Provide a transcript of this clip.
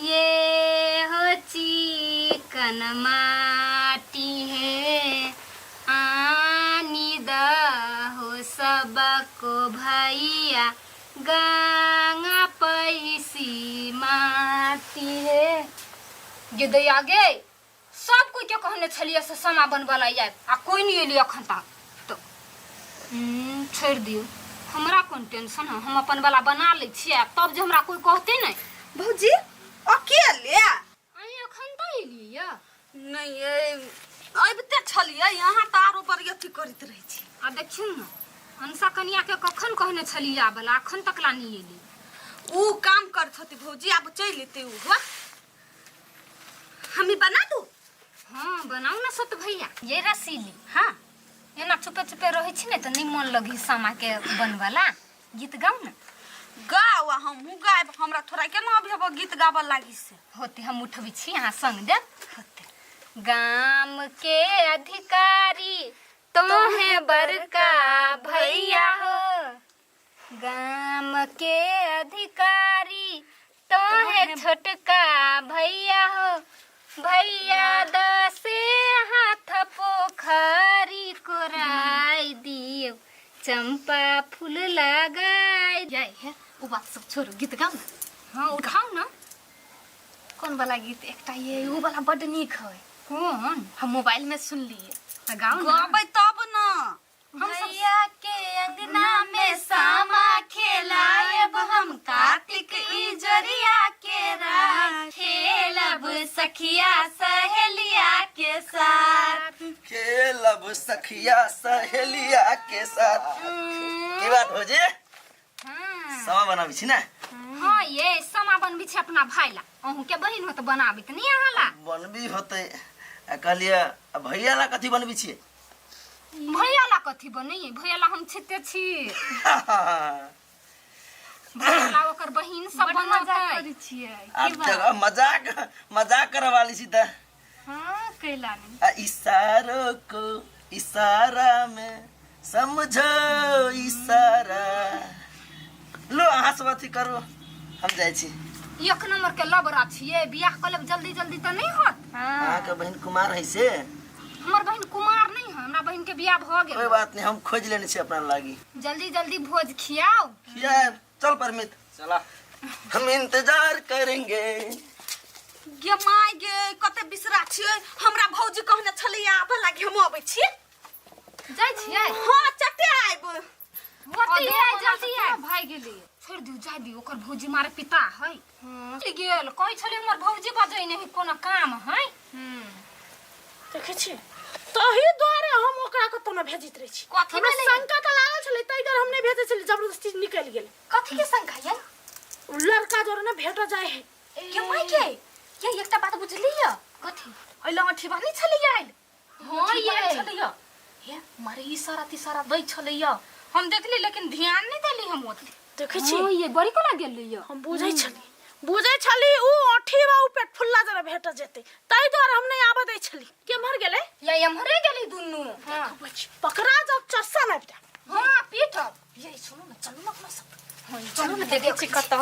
ये हो चिकन माटी है आनी दा हो सबको भैया गंगा पैसी माटी है। ये दे आगे सब कोई के कहने छलिए से समा बनबला जाए आ कोई नहीं एली अखन तक तो छोड़ दियो। हमरा कौन टेंशन है, हम अपन वाला बना ले छिए तब जो हमरा कोई कहते नहीं। भौजी अकेले आई अखन त एली या नहीं अबते छलिए यहाँ त आरो पर अथी करत रही छी। आ देखियो न हंसा कनिया के कखन कहने छलिए आबला अखन तक ला नहीं एली। ऊ काम करत हती भौजी अब चल लेते ऊ हो हमी बना दू। हां बनाऊ ना सत भैया ये रसीली। हां एना चुपे चुपे रही छी ने त निमन लगी समा के बनवाला गीत गाऊ ना। गाओ हमहू गायब हमरा थोड़ा के ना अभी गीत गावल लागी से होते हम उठबी छी यहाँ संग दे होते। गाम के अधिकारी तोहे बड़का भैया हो, गाम के अधिकारी तोहे छोटका भैया हो, भैया दसे हाथ पोखरी कोराई दियो चंपा फूल लगाई जाए है। वो बात सब छोड़ो गीत गाओ ना। हाँ उठाओ ना। कौन वाला गीत एकटा ये वो वाला बड़ नीक है। कौन हम मोबाइल में सुन लिए गाओ ना। गाबै तब ना भैया के अंगना में सामा खेलायब हम कार्तिक इजरिया के रात खेलब सखिया सहेलिया के साथ खेलब सखिया सहेलिया के साथ। की बात हो जे समा बनाबी छी ना। हां ये समा बनबी छी अपना भाईला अहू के बहिन हो त बनाबी त नहीं आहाला बनबी होते कहलिए भैया ला कथी बनबी छी। भैया ला कथी बनी भैया ला हम छिते छी भैया ला ओकर बहिन सब मजाक करै छियै। आप जगह मजाक करवाली छी त। हां कैला नहीं इशारों को इशारा में समझो इशारा। लो अहाँ सब अथी करो हम जाय छी। एक नंबर के लबरा छिए बियाह कलब जल्दी जल्दी त नहीं होत। अहाँ के बहन कुमार है से हमर बहन कुमार नहीं है हमरा बहन के बियाह भ गेल। कोई बात नहीं हम खोज लेने छी अपना लागी। जल्दी जल्दी भोज खियाओ। यार चल परमित चला हम इंतजार करेंगे। गे माय गे कते बिसरा छिए हमरा भौजी कहने छलिए आबे लागी हम आबै छी। जाय छिए हां चटे आइब होती है जल्दी है भाई गेली छोड़ दियो जाय दियो ओकर भौजी मारे पिता है। हां गेल कहि छले हमर भौजी बजै नहीं कोनो काम है। देखे छी तही द्वारे हम ओकरा को तो न भेजित रही छी। कथि में शंका त लागल छले तै दर हम नहीं भेजे छले जबरदस्ती निकल गेल। कथि के शंका है लड़का जोर ने भेट जाय है के माय के ये एकटा बात बुझलिय कथि ओइ लंगठी बानी छली आइल। हां ये छलिय हे मारे इशारा दै छलिय हम देखली लेकिन ध्यान नहीं देली हम ओतली। देखे छी हां ये बड़ी कोना गेलिय हम बुझै छली उ ओठी बा उ पेट फुल्ला जरा भेट जेते तै दर हम नहीं आबे दै छली के मर गेले या एमहरे गेली दुन्नु। हां पकड़ा जब चस्सा न बेटा। हां पीठ ये सुनो ना चलो ना अपना सब। हां चलो ना देखे छी कत